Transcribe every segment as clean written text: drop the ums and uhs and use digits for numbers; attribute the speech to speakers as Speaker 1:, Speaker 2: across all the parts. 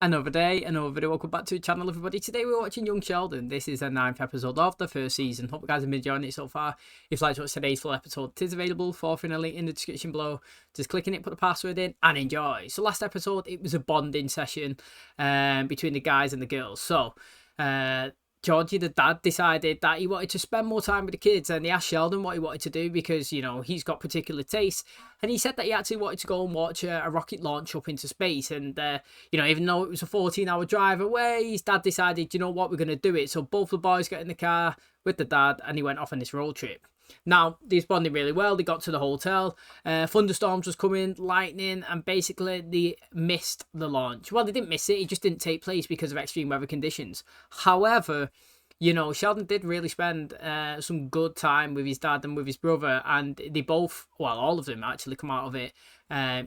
Speaker 1: Another day, another video. Welcome back to the channel, everybody. Today we're watching Young Sheldon. This is the 9th episode of the first season. Hope you guys have been enjoying it so far. If you'd like to watch today's full episode, it is available for a link in the description below. Just click on it, put the password in, and enjoy. So last episode, it was a bonding session between the guys and the girls. So, Georgie, the dad, decided that he wanted to spend more time with the kids, and he asked Sheldon what he wanted to do because, you know, he's got particular tastes. And he said that he actually wanted to go and watch a rocket launch up into space. And, you know, even though it was a 14-hour drive away, his dad decided, you know what, we're going to do it. So both the boys got in the car with the dad and he went off on this road trip. Now, they was bonding really well. They got to the hotel. Thunderstorms was coming, lightning, and basically they missed the launch. Well, they didn't miss it. It just didn't take place because of extreme weather conditions. However, you know, Sheldon did really spend some good time with his dad and with his brother, and they both, well, all of them actually come out of it,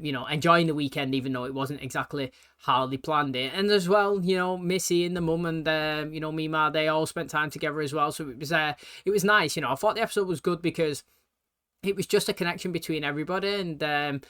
Speaker 1: you know, enjoying the weekend, even though it wasn't exactly how they planned it. And as well, you know, Missy and the mum and, you know, Mima, they all spent time together as well. So it was nice, you know. I thought the episode was good because it was just a connection between everybody, and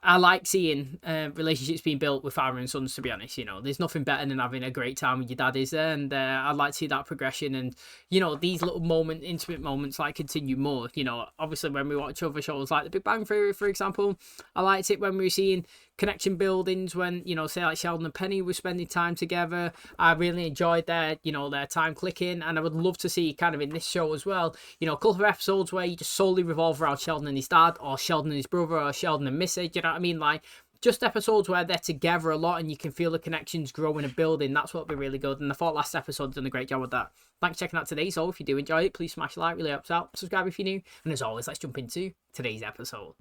Speaker 1: I like seeing relationships being built with father and sons, to be honest. You know, there's nothing better than having a great time with your dad, is there? And I'd like to see that progression, and, you know, these little intimate moments, like, continue more. You know, obviously when we watch other shows like The Big Bang Theory, for example, I liked it when we were seeing connection buildings when, you know, say like Sheldon and Penny were spending time together. I really enjoyed their, you know, their time clicking, and I would love to see kind of in this show as well, you know, a couple of episodes where you just solely revolve around Sheldon and his dad, or Sheldon and his brother, or Sheldon and Missy. You know what I mean? Like, just episodes where they're together a lot and you can feel the connections growing and building. That's what would be really good, and I thought last episode done a great job with that. Thanks for checking out today. So if you do enjoy it, please smash a like, really helps out. Subscribe if you're new, and as always, let's jump into today's episode.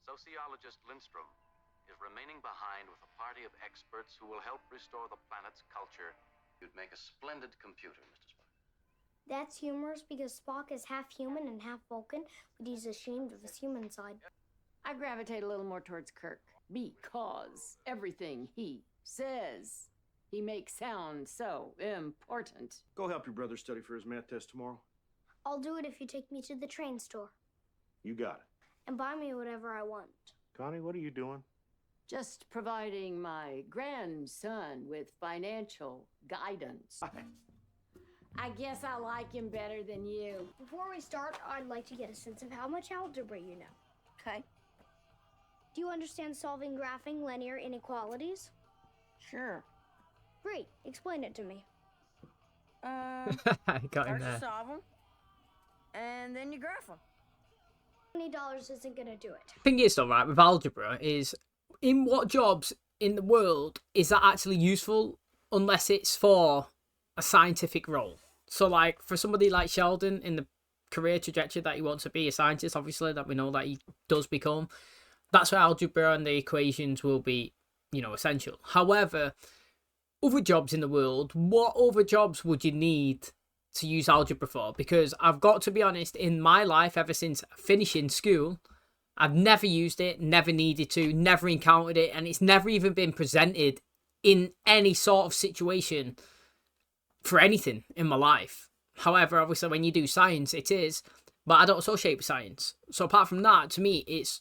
Speaker 2: Sociologist Lindstrom is remaining behind with a party of experts who will help restore the planet's culture. You'd make a splendid computer, Mr. Spock.
Speaker 3: That's humorous because Spock is half human and half Vulcan, but he's ashamed of his human side.
Speaker 4: I gravitate a little more towards Kirk because everything he says, he makes sound so important.
Speaker 5: Go help your brother study for his math test tomorrow.
Speaker 3: I'll do it if you take me to the train store
Speaker 5: You got it.
Speaker 3: and buy me whatever I want.
Speaker 5: Connie, what are you doing?
Speaker 4: Just providing my grandson with financial guidance. I guess I like him better than you.
Speaker 3: Before we start, I'd like to get a sense of how much algebra you know.
Speaker 4: Okay,
Speaker 3: Do you understand solving graphing linear inequalities?
Speaker 4: sure.
Speaker 3: Great, explain it to me.
Speaker 1: I got in
Speaker 6: First you
Speaker 1: there.
Speaker 6: solve them, and then you graph them.
Speaker 3: $20 isn't gonna do it.
Speaker 1: Thing is, though, right, with algebra is, in what jobs in the world is that actually useful unless it's for a scientific role? So, like, for somebody like Sheldon in the career trajectory that he wants to be a scientist, obviously, that we know that he does become, that's where algebra and the equations will be, you know, essential. However, other jobs in the world, what other jobs would you need to use algebra for? Because I've got to be honest, in my life, ever since finishing school, I've never used it, never needed to, never encountered it, and it's never even been presented in any sort of situation for anything in my life. However, obviously, when you do science, it is, but I don't associate with science. So apart from that, to me, it's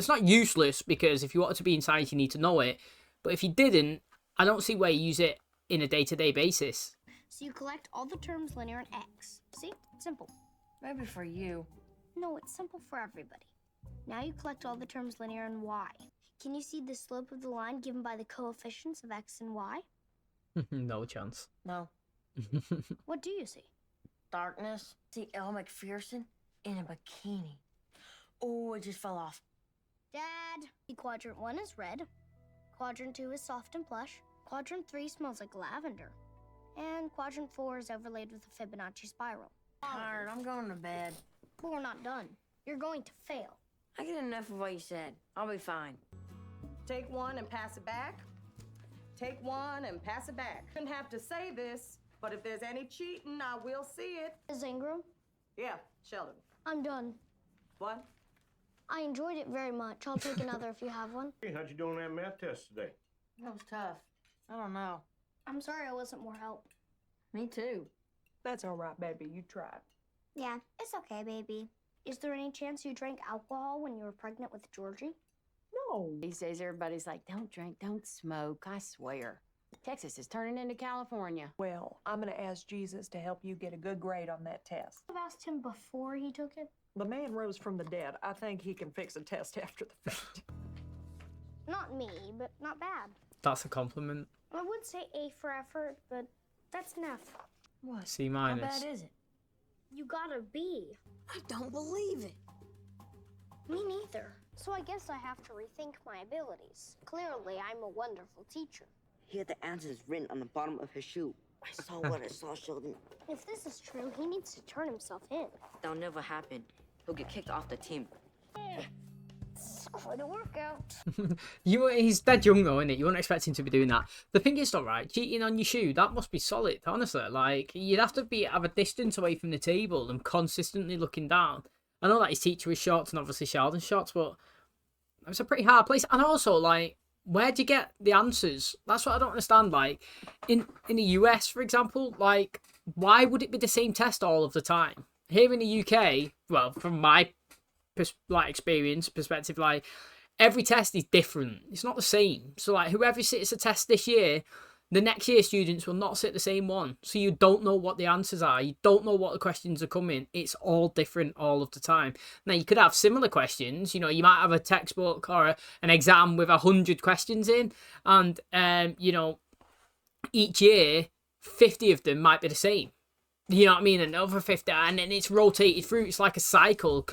Speaker 1: not useless, because if you wanted to be in science, you need to know it. But if you didn't, I don't see where you use it in a day-to-day basis.
Speaker 3: So you collect all the terms linear in X. See? Simple.
Speaker 6: Maybe for you.
Speaker 3: No, it's simple for everybody. Now you collect all the terms linear in Y. Can you see the slope of the line given by the coefficients of X and Y?
Speaker 1: No chance.
Speaker 6: No.
Speaker 3: What do you see?
Speaker 6: Darkness. See Elle McPherson in a bikini. Oh, it just fell off.
Speaker 3: Dad! Quadrant 1 is red. Quadrant 2 is soft and plush. Quadrant 3 smells like lavender. And Quadrant 4 is overlaid with a Fibonacci spiral.
Speaker 6: Tired. I'm going to bed.
Speaker 3: But we're not done. You're going to fail.
Speaker 6: I get enough of what you said. I'll be fine.
Speaker 7: Take one and pass it back. Take one and pass it back. Shouldn't have to say this, but if there's any cheating, I will see it.
Speaker 3: Ms. Ingram,
Speaker 7: Yeah, Sheldon.
Speaker 3: I'm done.
Speaker 7: What?
Speaker 3: I enjoyed it very much. I'll take another if you have one.
Speaker 5: Hey, how'd you do on that math test today?
Speaker 6: That was tough. I don't know.
Speaker 3: I'm sorry I wasn't more help.
Speaker 6: Me too.
Speaker 7: That's all right, baby. You tried.
Speaker 3: Yeah, it's okay, baby. Is there any chance you drank alcohol when you were pregnant with Georgie?
Speaker 4: No. These days, everybody's like, don't drink, don't smoke. I swear. Texas is turning into California.
Speaker 8: Well, I'm going to ask Jesus to help you get a good grade on that test.
Speaker 3: I've asked him before he took it.
Speaker 8: The man rose from the dead. I think he can fix a test after the fact.
Speaker 3: Not me, but not bad.
Speaker 1: That's a compliment.
Speaker 3: I would say A for effort, but that's enough.
Speaker 6: What?
Speaker 1: C
Speaker 6: How
Speaker 1: minus.
Speaker 6: bad is it?
Speaker 3: You got a B.
Speaker 6: I don't believe it.
Speaker 3: Me neither. So I guess I have to rethink my abilities. Clearly, I'm a wonderful teacher.
Speaker 9: He had the answers written on the bottom of his shoe. I saw what I saw, Sheldon.
Speaker 3: If this is true, he needs to turn himself in.
Speaker 9: That'll never happen. He'll get kicked off the team.
Speaker 3: It's quite a workout.
Speaker 1: He's dead young though, isn't it? You wouldn't expect him to be doing that. The thing is, alright, cheating on your shoe, that must be solid, honestly. Like, you'd have to have a distance away from the table and consistently looking down. I know that his teacher was shorts and obviously Sheldon's shorts, but it's a pretty hard place. And also, like, where do you get the answers? That's what I don't understand. Like, in the US, for example, like, why would it be the same test all of the time? Here in the UK, well, from my perspective, like, every test is different. It's not the same. So, like, whoever sits a test this year, the next year students will not sit the same one. So you don't know what the answers are. You don't know what the questions are coming. It's all different all of the time. Now, you could have similar questions. You know, you might have a textbook or an exam with 100 questions in. And, you know, each year, 50 of them might be the same. You know what I mean? And over 50, and then it's rotated through. It's like a cycle.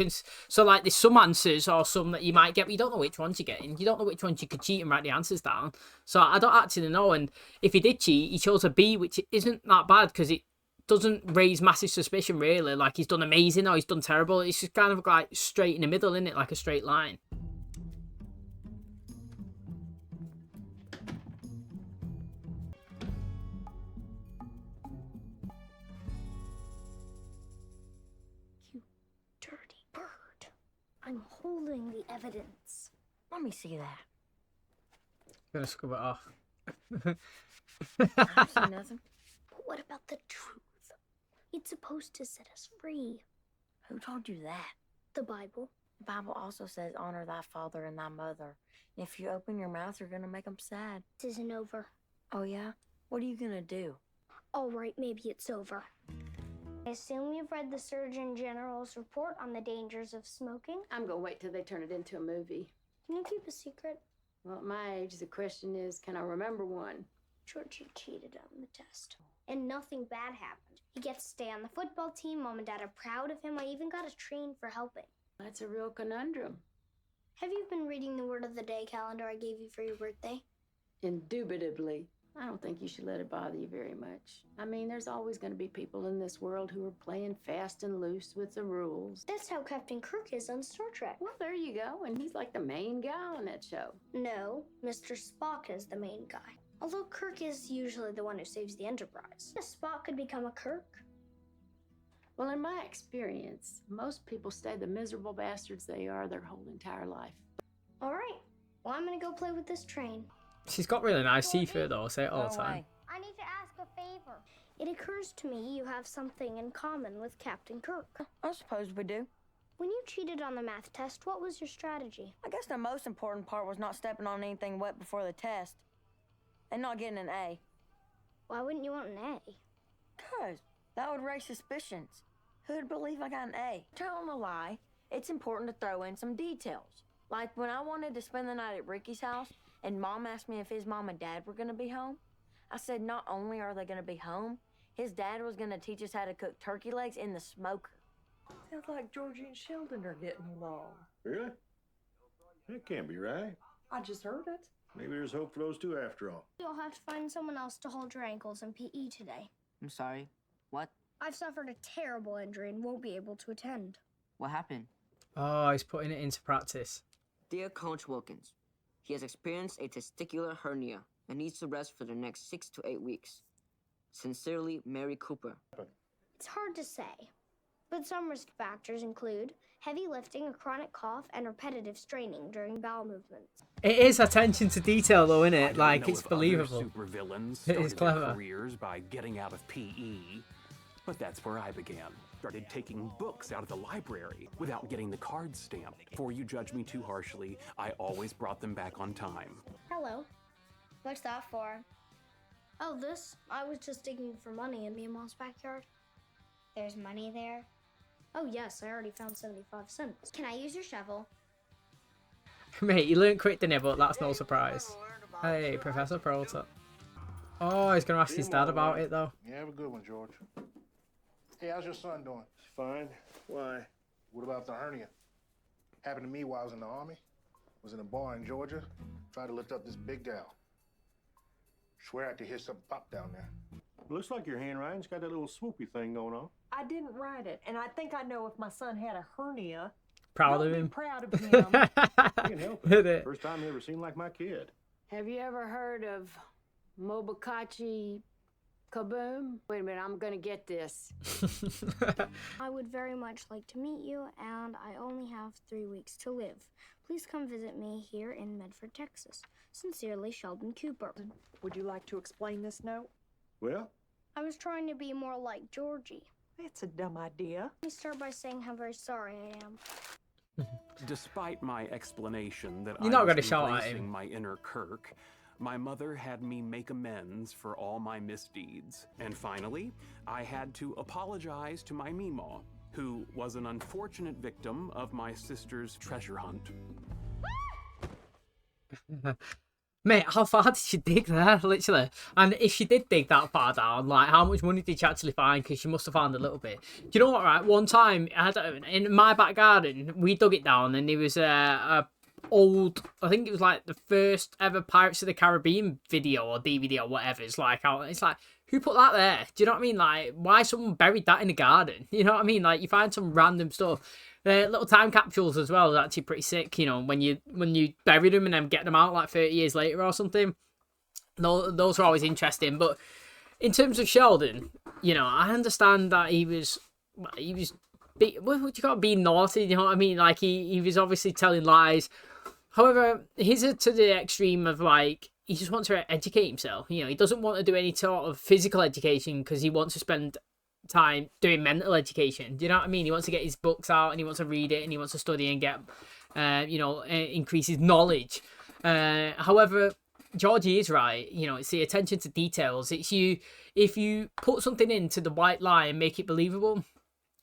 Speaker 1: So, like, there's some answers or some that you might get, but you don't know which ones you're getting. You don't know which ones you could cheat and write the answers down. So, I don't actually know. And if he did cheat, he chose a B, which isn't that bad because it doesn't raise massive suspicion, really. Like, he's done amazing or he's done terrible. It's just kind of like straight in the middle, isn't it? Like a straight line.
Speaker 3: I'm holding the evidence.
Speaker 6: Let me see that.
Speaker 1: Gonna scrub it off.
Speaker 6: I see nothing.
Speaker 3: But what about the truth? It's supposed to set us free.
Speaker 6: Who told you that?
Speaker 3: The Bible.
Speaker 6: The Bible also says, honor thy father and thy mother. And if you open your mouth, you're going to make them sad.
Speaker 3: This isn't over.
Speaker 6: Oh, yeah? What are you going to do?
Speaker 3: All right, maybe it's over. I assume you've read the Surgeon General's report on the dangers of smoking.
Speaker 4: I'm gonna wait till they turn it into a movie.
Speaker 3: Can you keep a secret?
Speaker 4: Well, at my age, the question is, can I remember one?
Speaker 3: Georgie cheated on the test. And nothing bad happened. He gets to stay on the football team. Mom and Dad are proud of him. I even got a train for helping.
Speaker 4: That's a real conundrum.
Speaker 3: Have you been reading the Word of the Day calendar I gave you for your birthday?
Speaker 4: Indubitably. I don't think you should let it bother you very much. I mean, there's always going to be people in this world who are playing fast and loose with the rules.
Speaker 3: That's how Captain Kirk is on Star Trek.
Speaker 4: Well, there you go. And he's like the main guy on that show.
Speaker 3: No, Mr. Spock is the main guy. Although Kirk is usually the one who saves the Enterprise. Spock could become a Kirk.
Speaker 4: Well, in my experience, most people stay the miserable bastards they are their whole entire life.
Speaker 3: All right. Well, I'm going to go play with this train.
Speaker 1: She's got really nice teeth here, though. I say it all the time.
Speaker 3: I need to ask a favor. It occurs to me you have something in common with Captain Kirk.
Speaker 6: I suppose we do.
Speaker 3: When you cheated on the math test, what was your strategy?
Speaker 6: I guess the most important part was not stepping on anything wet before the test. And not getting an A.
Speaker 3: Why wouldn't you want an A?
Speaker 6: Because that would raise suspicions. Who'd believe I got an A? Telling a lie, it's important to throw in some details. Like when I wanted to spend the night at Ricky's house, and Mom asked me if his mom and dad were going to be home. I said not only are they going to be home, his dad was going to teach us how to cook turkey legs in the smoker.
Speaker 8: Sounds like Georgie and Sheldon are getting along.
Speaker 5: Really? That can't be right.
Speaker 8: I just heard it.
Speaker 5: Maybe there's hope for those two after all.
Speaker 3: You'll have to find someone else to hold your ankles in PE today.
Speaker 9: I'm sorry. What?
Speaker 3: I've suffered a terrible injury and won't be able to attend.
Speaker 9: What happened?
Speaker 1: Oh, he's putting it into practice.
Speaker 9: Dear Coach Wilkins, he has experienced a testicular hernia and needs to rest for the next 6 to 8 weeks. Sincerely, Mary Cooper.
Speaker 3: It's hard to say, but some risk factors include heavy lifting, a chronic cough, and repetitive straining during bowel movements.
Speaker 1: It is attention to detail, though, isn't
Speaker 10: I
Speaker 1: it?
Speaker 10: don't
Speaker 1: Like,
Speaker 10: know
Speaker 1: it's
Speaker 10: if other
Speaker 1: believable.
Speaker 10: Supervillains
Speaker 1: It is
Speaker 10: started their
Speaker 1: clever.
Speaker 10: careers by getting out of PE, but that's where I began. started taking books out of the library without getting the cards stamped. Before you judge me too harshly, I always brought them back on time.
Speaker 3: Hello. What's that for? Oh, this? I was just digging for money in Meemaw's backyard. There's money there? Oh, yes, I already found 75 cents. Can I use your shovel?
Speaker 1: Mate, you learned quick, didn't you? But that's no surprise. Hey, Professor Prota. Oh, he's going to ask his dad about it, though.
Speaker 11: Yeah, have a good one, George. Hey, how's your son doing?
Speaker 5: Fine. Why?
Speaker 11: What about the hernia? Happened to me while I was in the Army. Was in a bar in Georgia. Tried to lift up this big gal. Swear I could hear something pop down there.
Speaker 5: Looks like your handwriting's got that little swoopy thing going on.
Speaker 8: I didn't write it, and I think I know if my son had a hernia.
Speaker 1: Proud
Speaker 8: You'll
Speaker 1: of
Speaker 8: be
Speaker 1: him.
Speaker 8: Proud of him.
Speaker 5: I can help it. First time he ever seemed like my kid.
Speaker 4: Have you ever heard of Mobokachi Kaboom? Wait a minute, I'm gonna get this.
Speaker 3: I would very much like to meet you, and I only have 3 weeks to live. Please come visit me here in Medford, Texas. Sincerely, Sheldon Cooper.
Speaker 8: Would you like to explain this note?
Speaker 5: Well?
Speaker 3: I was trying to be more like Georgie.
Speaker 8: It's a dumb idea.
Speaker 3: Let me start by saying how very sorry I am.
Speaker 10: Despite my explanation that
Speaker 1: You're not
Speaker 10: I
Speaker 1: gonna
Speaker 10: was
Speaker 1: shout at
Speaker 10: embracing
Speaker 1: him.
Speaker 10: my inner Kirk, my mother had me make amends for all my misdeeds. And finally, I had to apologize to my Meemaw, who was an unfortunate victim of my sister's treasure hunt.
Speaker 1: Mate, how far did she dig there, literally? And if she did dig that far down, like, how much money did she actually find? Because she must have found a little bit. Do you know what, right? One time, in my back garden, we dug it down, and there was a old, I think it was like the first ever Pirates of the Caribbean video or DVD or whatever. It's like, who put that there? Do you know what I mean? Like, why someone buried that in the garden? You know what I mean? Like, you find some random stuff. Little time capsules as well is actually pretty sick, you know, when you bury them and then get them out like 30 years later or something. Those are always interesting. But in terms of Sheldon, you know, I understand that he was what would you call it, being naughty, you know what I mean? Like, he was obviously telling lies. However, he's to the extreme of, like, he just wants to educate himself. You know, he doesn't want to do any sort of physical education because he wants to spend time doing mental education. Do you know what I mean? He wants to get his books out and he wants to read it and he wants to study and get, increase his knowledge. However, Georgie is right. You know, it's the attention to details. It's if you put something into the white lie and make it believable,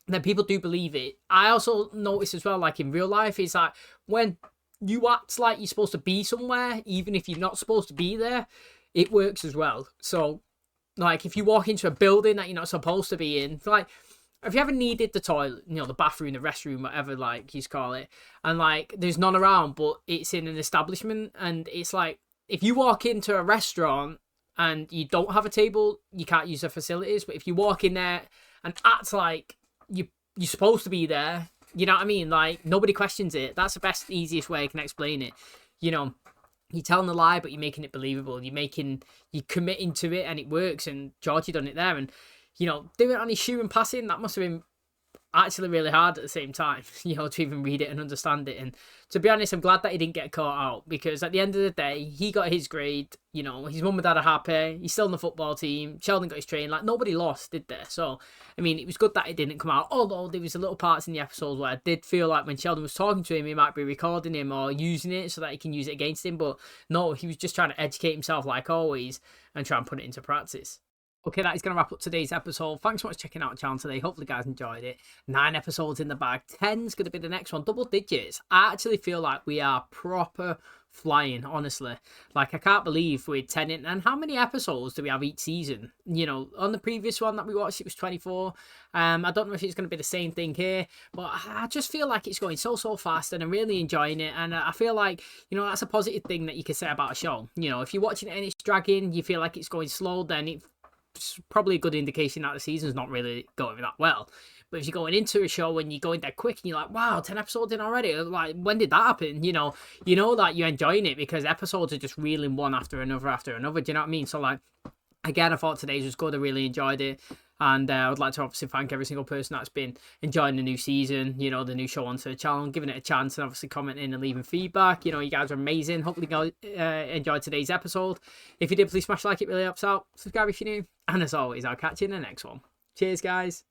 Speaker 1: then people do believe it. I also notice as well, like in real life, is that when you act like you're supposed to be somewhere, even if you're not supposed to be there, it works as well. So, like, if you walk into a building that you're not supposed to be in, like, have you ever needed the toilet, you know, the bathroom, the restroom, whatever, like, you call it, and, like, there's none around, but it's in an establishment, and it's like, if you walk into a restaurant and you don't have a table, you can't use the facilities, but if you walk in there and act like you're supposed to be there, you know what I mean? Like, nobody questions it. That's the best, easiest way I can explain it. You know, you're telling a lie, but you're making it believable. You're committing to it, and it works. And Georgie done it there, and you know, doing it on his shoe and passing, that must have been actually really hard at the same time. You know, to even read it and understand it. And to be honest, I'm glad that he didn't get caught out, because at the end of the day, he got his grade. You know, his mum and dad are happy. He's still in the football team. Sheldon got his training. Like, nobody lost, did there? So, I mean, it was good that it didn't come out. Although there was a little parts in the episodes where I did feel like when Sheldon was talking to him, he might be recording him or using it so that he can use it against him. But no, he was just trying to educate himself like always and try and put it into practice. Okay, that is going to wrap up today's episode. Thanks so much for checking out the channel today. Hopefully you guys enjoyed it. 9 episodes in the bag. 10's going to be the next one. Double digits. I actually feel like we are proper flying, honestly. Like, I can't believe we're 10 in. And how many episodes do we have each season? You know, on the previous one that we watched, it was 24. I don't know if it's going to be the same thing here, but I just feel like it's going so fast, and I'm really enjoying it. And I feel like, you know, that's a positive thing that you can say about a show. You know, if you're watching it and it's dragging, you feel like it's going slow, then it's probably a good indication that the season's not really going that well. But if you're going into a show and you're going that quick and you're like, wow, 10 episodes in already, like, when did that happen? You know that you're enjoying it because episodes are just reeling one after another. Do you know what I mean? So, like, again, I thought today's was good. I really enjoyed it. And I would like to obviously thank every single person that's been enjoying the new season, you know, the new show onto the channel, giving it a chance, and obviously commenting and leaving feedback. You know, you guys are amazing. Hopefully you guys enjoyed today's episode. If you did, please smash like, it really helps out. Subscribe if you're new. And as always, I'll catch you in the next one. Cheers, guys.